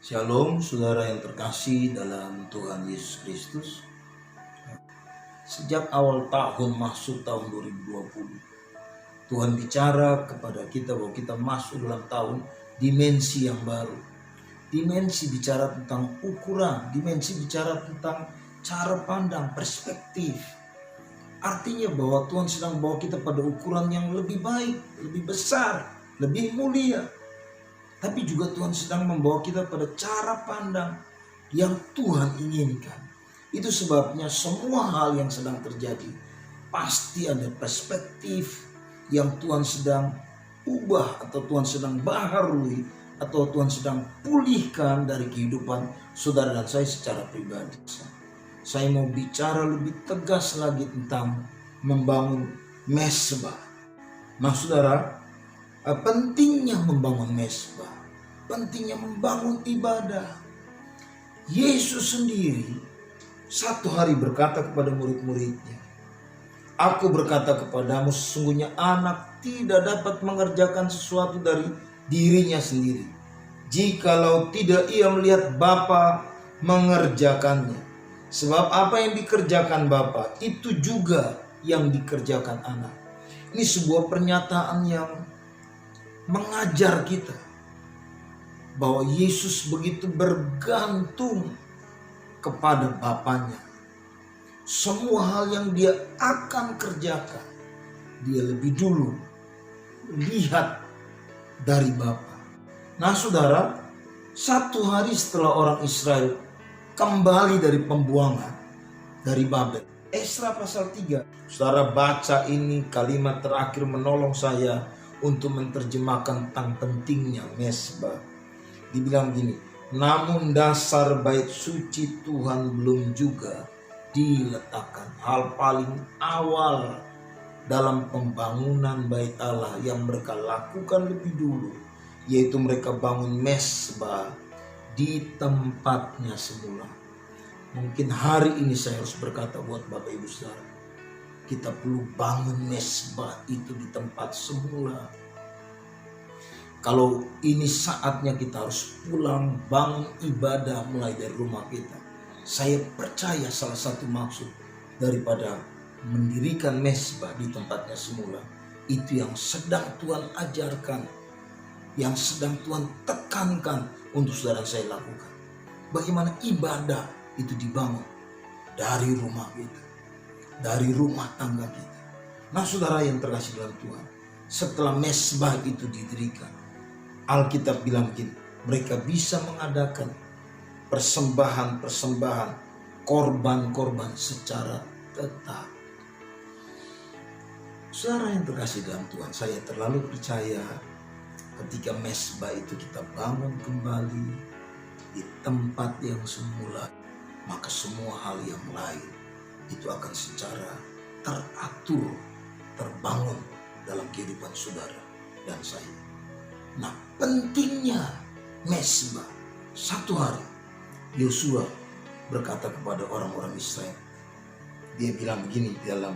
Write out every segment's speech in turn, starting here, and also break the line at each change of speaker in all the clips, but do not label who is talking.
Shalom saudara yang terkasih dalam Tuhan Yesus Kristus. Sejak awal tahun masuk tahun 2020, Tuhan bicara kepada kita bahwa kita masuk dalam tahun dimensi yang baru. Dimensi bicara tentang ukuran, dimensi bicara tentang cara pandang, perspektif. Artinya bahwa Tuhan sedang bawa kita pada ukuran yang lebih baik, lebih besar, lebih mulia. Tapi juga Tuhan sedang membawa kita pada cara pandang yang Tuhan inginkan. Itu sebabnya semua hal yang sedang terjadi pasti ada perspektif yang Tuhan sedang ubah, atau Tuhan sedang baharui, atau Tuhan sedang pulihkan dari kehidupan saudara dan saya secara pribadi. Saya mau bicara lebih tegas lagi tentang membangun mesbah. Nah saudara, pentingnya membangun mesbah, pentingnya membangun ibadah. Yesus sendiri satu hari berkata kepada murid-muridnya, "Aku berkata kepadamu, sesungguhnya anak tidak dapat mengerjakan sesuatu dari dirinya sendiri, jikalau tidak ia melihat Bapa mengerjakannya. Sebab apa yang dikerjakan Bapa, itu juga yang dikerjakan anak." Ini sebuah pernyataan yang mengajar kita bahwa Yesus begitu bergantung kepada Bapanya. Semua hal yang dia akan kerjakan, dia lebih dulu lihat dari Bapa. Nah saudara, satu hari setelah orang Israel kembali dari pembuangan dari Babel, Esra pasal 3, saudara baca ini, kalimat terakhir menolong saya untuk menerjemahkan tentang pentingnya mesbah. Dibilang gini, namun dasar bait suci Tuhan belum juga diletakkan. Hal paling awal dalam pembangunan bait Allah yang mereka lakukan lebih dulu, yaitu mereka bangun mesbah di tempatnya semula. Mungkin hari ini saya harus berkata buat Bapak Ibu Saudara, kita perlu bangun mesbah itu di tempat semula. Kalau ini saatnya kita harus pulang bangun ibadah mulai dari rumah kita. Saya percaya salah satu maksud daripada mendirikan mesbah di tempatnya semula, itu yang sedang Tuhan ajarkan, yang sedang Tuhan tekankan untuk saudara saya lakukan. Bagaimana ibadah itu dibangun dari rumah kita, dari rumah tangga kita. Nah saudara yang terkasih dalam Tuhan, setelah mesbah itu didirikan, Alkitab bilang begini, mereka bisa mengadakan persembahan-persembahan, korban-korban secara tetap. Saudara yang terkasih dalam Tuhan, saya terlalu percaya ketika mesbah itu kita bangun kembali di tempat yang semula, maka semua hal yang lain itu akan secara teratur, terbangun dalam kehidupan saudara dan saya. Nah, pentingnya mesbah. Satu hari Yosua berkata kepada orang-orang Israel. Dia bilang begini dalam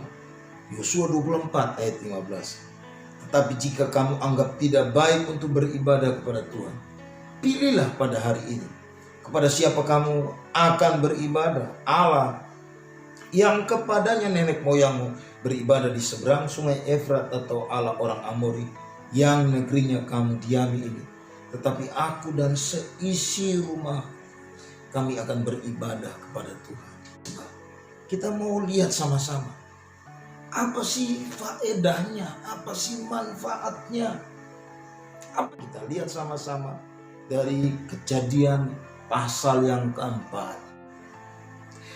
Yosua 24 ayat 15. Tetapi jika kamu anggap tidak baik untuk beribadah kepada Tuhan, pilihlah pada hari ini kepada siapa kamu akan beribadah. Allah yang kepadanya nenek moyangmu beribadah di seberang sungai Efrat, atau Allah orang Amori yang negerinya kamu diami ini. Tetapi aku dan seisi rumah kami akan beribadah kepada Tuhan. Kita mau lihat sama-sama, apa sih faedahnya, apa sih manfaatnya. Apa kita lihat sama-sama dari Kejadian pasal yang keempat.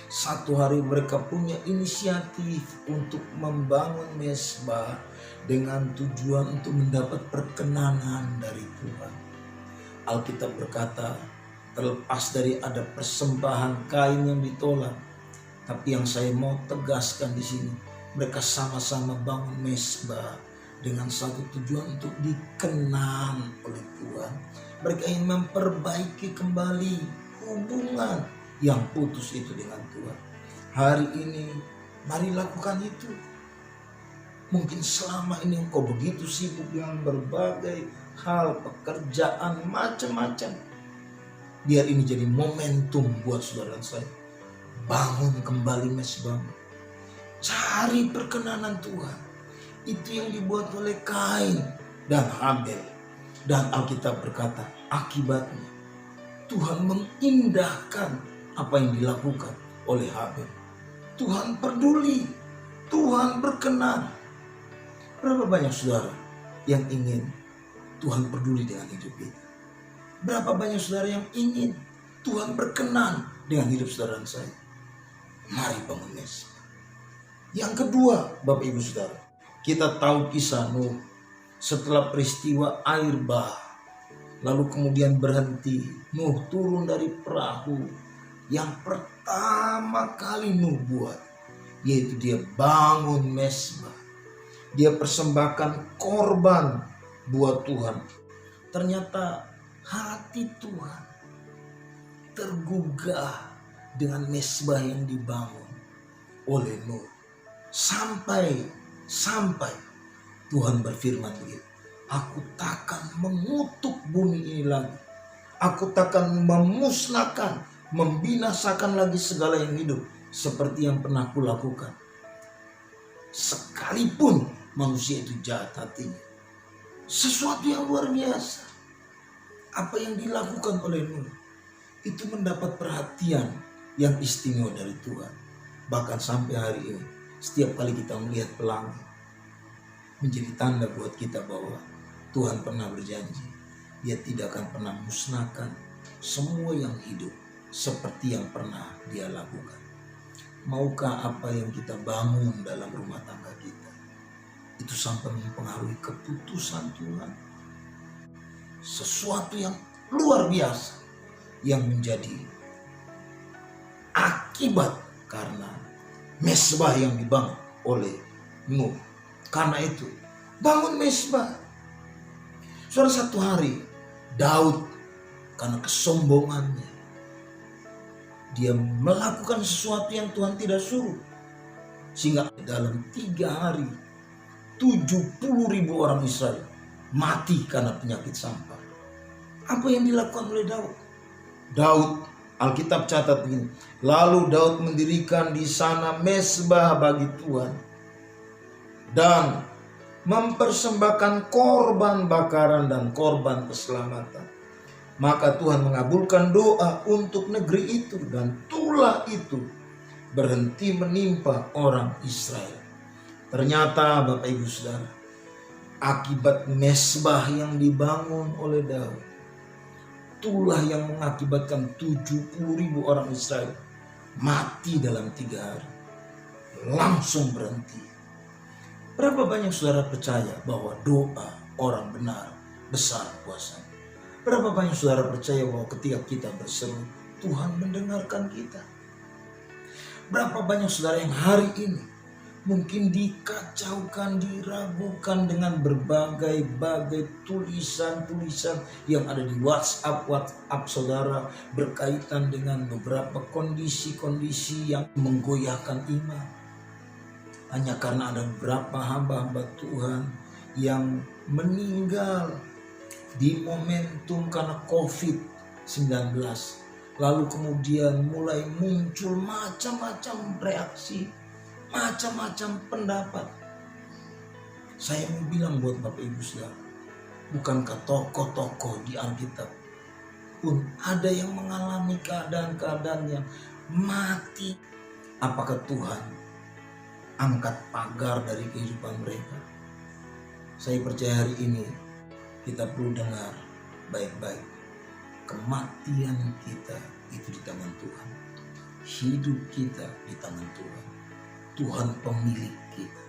Satu hari mereka punya inisiatif untuk membangun mesbah dengan tujuan untuk mendapat perkenanan dari Tuhan. Alkitab berkata, terlepas dari ada persembahan kain yang ditolak, tapi yang saya mau tegaskan di sini, mereka sama-sama bangun mesbah dengan satu tujuan untuk dikenal oleh Tuhan. Mereka ingin memperbaiki kembali hubungan yang putus itu dengan Tuhan. Hari ini mari lakukan itu. Mungkin selama ini engkau begitu sibuk dengan berbagai hal, pekerjaan macam-macam. Biar ini jadi momentum buat saudara dan saya. Bangun kembali mesbahmu. Cari perkenanan Tuhan. Itu yang dibuat oleh Kain dan Habel. Dan Alkitab berkata, akibatnya Tuhan mengindahkan apa yang dilakukan oleh Habel. Tuhan peduli, Tuhan berkenan. Berapa banyak saudara yang ingin Tuhan peduli dengan hidup kita? Berapa banyak saudara yang ingin Tuhan berkenan dengan hidup saudara dan saya? Mari bangun mesbah. Yang kedua, Bapak Ibu Saudara, kita tahu kisah Nuh setelah peristiwa air bah, lalu kemudian berhenti. Nuh turun dari perahu. Yang pertama kali Nuh buat, yaitu dia bangun mesbah. Dia persembahkan korban buat Tuhan. Ternyata hati Tuhan tergugah dengan mesbah yang dibangun oleh Nuh. Sampai Tuhan berfirman begitu, aku takkan mengutuk bumi ini lagi. Aku takkan memusnahkan, membinasakan lagi segala yang hidup seperti yang pernah kulakukan. Sekalipun manusia itu jahat hatinya. Sesuatu yang luar biasa. Apa yang dilakukan oleh Nuh itu mendapat perhatian yang istimewa dari Tuhan. Bahkan sampai hari ini, setiap kali kita melihat pelangi, menjadi tanda buat kita bahwa Tuhan pernah berjanji, Dia tidak akan pernah musnahkan semua yang hidup seperti yang pernah Dia lakukan. Maukah apa yang kita bangun dalam rumah tangga kita itu sampai mempengaruhi keputusan Tuhan? Sesuatu yang luar biasa yang menjadi akibat karena mesbah yang dibangun oleh Nuh. Karena itu, bangun mesbah. Suatu hari Daud, karena kesombongannya, dia melakukan sesuatu yang Tuhan tidak suruh. Sehingga dalam 3 hari 70.000 orang Israel mati karena penyakit sampar. Apa yang dilakukan oleh Daud? Alkitab catat begini. Lalu Daud mendirikan di sana mesbah bagi Tuhan dan mempersembahkan korban bakaran dan korban keselamatan. Maka Tuhan mengabulkan doa untuk negeri itu dan tulah itu berhenti menimpa orang Israel. Ternyata Bapak Ibu Saudara, akibat mesbah yang dibangun oleh Daud, itulah yang mengakibatkan 70.000 orang Israel mati dalam 3 hari. Langsung berhenti. Berapa banyak saudara percaya bahwa doa orang benar besar kuasanya? Berapa banyak saudara percaya bahwa ketika kita berseru, Tuhan mendengarkan kita? Berapa banyak saudara yang hari ini mungkin dikacaukan, diragukan dengan berbagai tulisan-tulisan yang ada di WhatsApp saudara berkaitan dengan beberapa kondisi-kondisi yang menggoyahkan iman. Hanya karena ada beberapa hamba-hamba Tuhan yang meninggal di momentum karena COVID-19. Lalu kemudian mulai muncul macam-macam reaksi, macam-macam pendapat. Saya mau bilang buat Bapak Ibu Saudara, bukankah tokoh-tokoh di Alkitab pun ada yang mengalami keadaan-keadaan yang mati? Apakah Tuhan angkat pagar dari kehidupan mereka? Saya percaya hari ini kita perlu dengar baik-baik. Kematian kita itu di tangan Tuhan. Hidup kita di tangan Tuhan. Tuhan pemilik kita.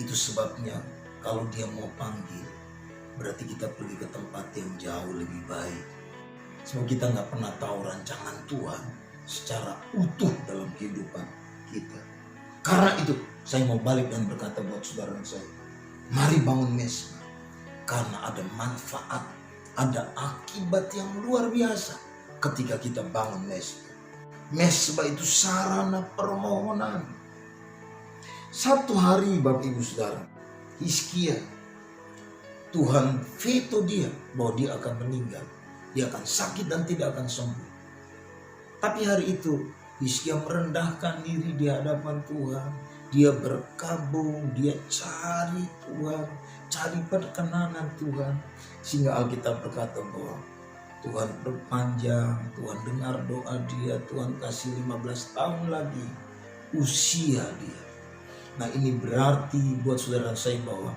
Itu sebabnya kalau Dia mau panggil, berarti kita pergi ke tempat yang jauh lebih baik. Sebab kita gak pernah tahu rancangan Tuhan secara utuh dalam kehidupan kita. Karena itu saya mau balik dan berkata buat saudara saya, mari bangun mesbah. Karena ada manfaat, ada akibat yang luar biasa ketika kita bangun mesbah. Mesbah itu sarana permohonan. Satu hari Bapak Ibu Saudara, Hizkia, Tuhan veto dia bahwa dia akan meninggal. Dia akan sakit dan tidak akan sembuh. Tapi hari itu Hizkia merendahkan diri di hadapan Tuhan. Dia berkabung, dia cari Tuhan, cari perkenanan Tuhan. Sehingga Alkitab berkata bahwa Tuhan berpanjang, Tuhan dengar doa dia, Tuhan kasih 15 tahun lagi usia dia. Nah, ini berarti buat saudara saya bahwa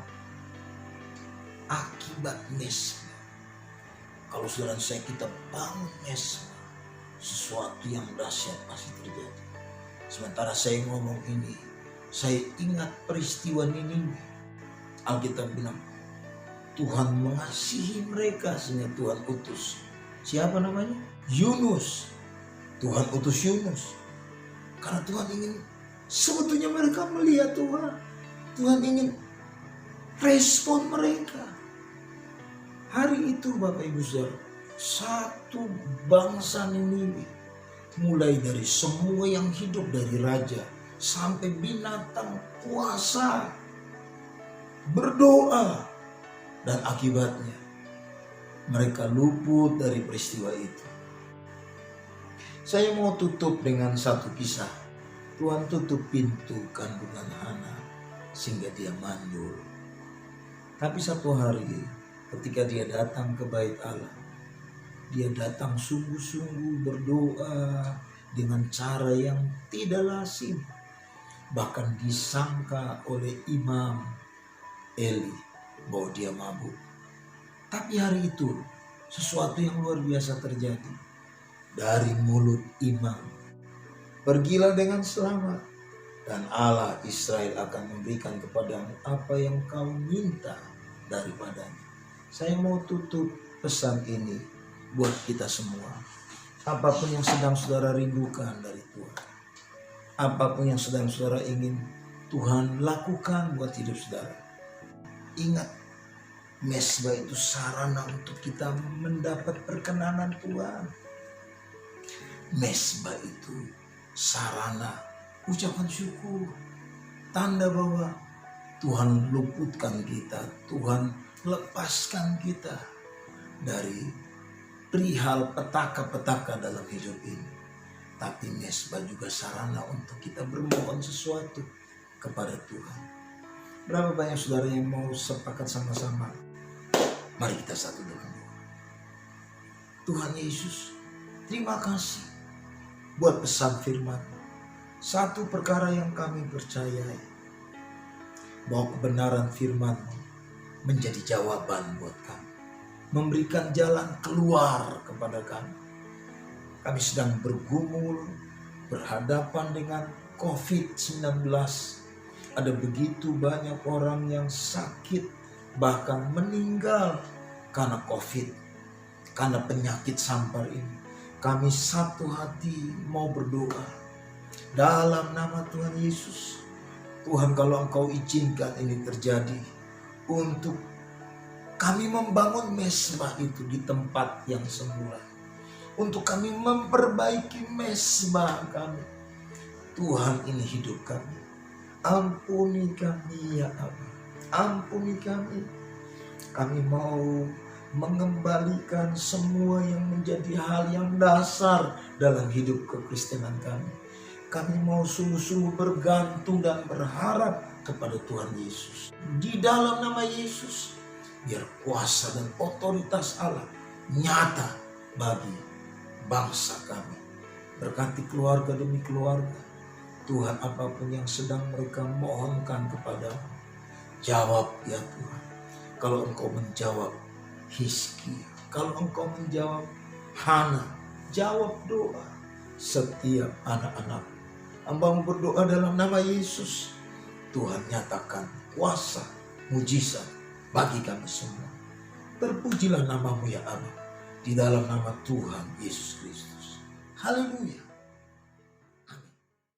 akibat mesbah, kalau saudara saya kita bangun mesbah, sesuatu yang dahsyat pasti terjadi. Sementara saya ngomong ini, saya ingat peristiwa Niniwe. Alkitab bilang Tuhan mengasihi mereka sehingga Tuhan utus. Siapa namanya? Yunus. Tuhan utus Yunus. Karena Tuhan ingin, sebetulnya mereka melihat Tuhan. Tuhan ingin respon mereka. Hari itu Bapak Ibu Saudara, satu bangsa Niniwe, mulai dari semua yang hidup, dari raja sampai binatang, puasa, berdoa, dan akibatnya mereka luput dari peristiwa itu. Saya mau tutup dengan satu kisah. Tuhan tutup pintu kandungan Hana sehingga dia mandul. Tapi satu hari ketika dia datang ke bait Allah, dia datang sungguh-sungguh berdoa dengan cara yang tidak lazim. Bahkan disangka oleh Imam Eli bahwa dia mabuk. Tapi hari itu sesuatu yang luar biasa terjadi. Dari mulut imam, pergilah dengan selamat, dan Allah Israel akan memberikan kepadamu apa yang kau minta daripadanya. Saya mau tutup pesan ini buat kita semua. Apapun yang sedang saudara rindukan dari Tuhan, apapun yang sedang saudara ingin Tuhan lakukan buat hidup saudara, ingat, mesbah itu sarana untuk kita mendapat perkenanan Tuhan. Mesbah itu sarana ucapan syukur, tanda bahwa Tuhan luputkan kita, Tuhan lepaskan kita dari perihal petaka-petaka dalam hidup ini. Tapi mesbah juga sarana untuk kita bermohon sesuatu kepada Tuhan. Berapa banyak saudara yang mau sepakat sama-sama? Mari kita satu dengan doa. Tuhan Yesus, terima kasih buat pesan firman. Satu perkara yang kami percayai, bahwa kebenaran firman menjadi jawaban buat kami, memberikan jalan keluar kepada kami. Kami sedang bergumul, berhadapan dengan COVID-19. Ada begitu banyak orang yang sakit, bahkan meninggal karena COVID, karena penyakit sampar ini. Kami satu hati mau berdoa dalam nama Tuhan Yesus. Tuhan, kalau Engkau izinkan ini terjadi, untuk kami membangun mesbah itu di tempat yang semula, untuk kami memperbaiki mesbah kami. Tuhan, ini hidup kami. Ampuni kami ya Allah. Ampuni kami. Kami mau mengembalikan semua yang menjadi hal yang dasar dalam hidup kekristenan kami. Kami mau sungguh-sungguh bergantung dan berharap kepada Tuhan Yesus. Di dalam nama Yesus, biar kuasa dan otoritas Allah nyata bagi bangsa kami. Berkati keluarga demi keluarga. Tuhan, apapun yang sedang mereka mohonkan kepadamu, jawab ya Tuhan. Kalau Engkau menjawab Hizkia, kalau Engkau menjawab Hana, jawab doa setiap anak-anak. Hamba-Mu berdoa dalam nama Yesus. Tuhan, nyatakan kuasa, mujizat bagi kami semua. Terpujilah nama-Mu ya Allah, di dalam nama Tuhan Yesus Kristus. Haleluya.